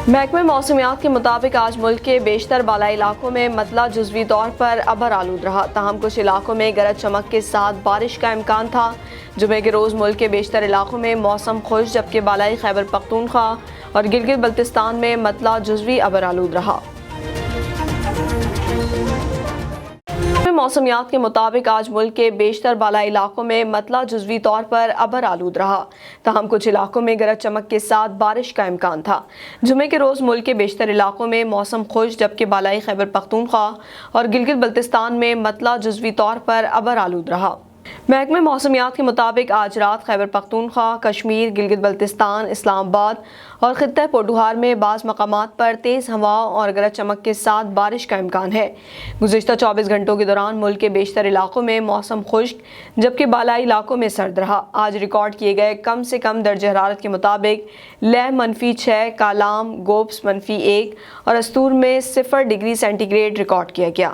محکمہ موسمیات کے مطابق آج ملک کے بیشتر بالائی علاقوں میں مطلع جزوی طور پر ابر آلود رہا، تاہم کچھ علاقوں میں گرج چمک کے ساتھ بارش کا امکان تھا۔ جمعے کے روز ملک کے بیشتر علاقوں میں موسم خشک، جبکہ بالائی خیبر پختونخوا اور گلگت بلتستان میں مطلع جزوی ابر آلود رہا۔ موسمیات کے مطابق آج ملک کے بیشتر بالائی علاقوں میں مطلع جزوی طور پر ابر آلود رہا، تاہم کچھ علاقوں میں گرج چمک کے ساتھ بارش کا امکان تھا۔ جمعے کے روز ملک کے بیشتر علاقوں میں موسم خشک، جبکہ بالائی خیبر پختونخوا اور گلگت بلتستان میں مطلع جزوی طور پر ابر آلود رہا۔ محکمہ موسمیات کے مطابق آج رات خیبر پختونخوا، کشمیر، گلگت بلتستان، اسلام آباد اور خطہ پوٹھوہار میں بعض مقامات پر تیز ہواؤں اور گرج چمک کے ساتھ بارش کا امکان ہے۔ گزشتہ 24 گھنٹوں کے دوران ملک کے بیشتر علاقوں میں موسم خشک، جبکہ بالائی علاقوں میں سرد رہا۔ آج ریکارڈ کیے گئے کم سے کم درجہ حرارت کے مطابق لیہ -6، کالام، گوبس -1 اور استور میں 0 ڈگری سینٹی گریڈ ریکارڈ کیا گیا۔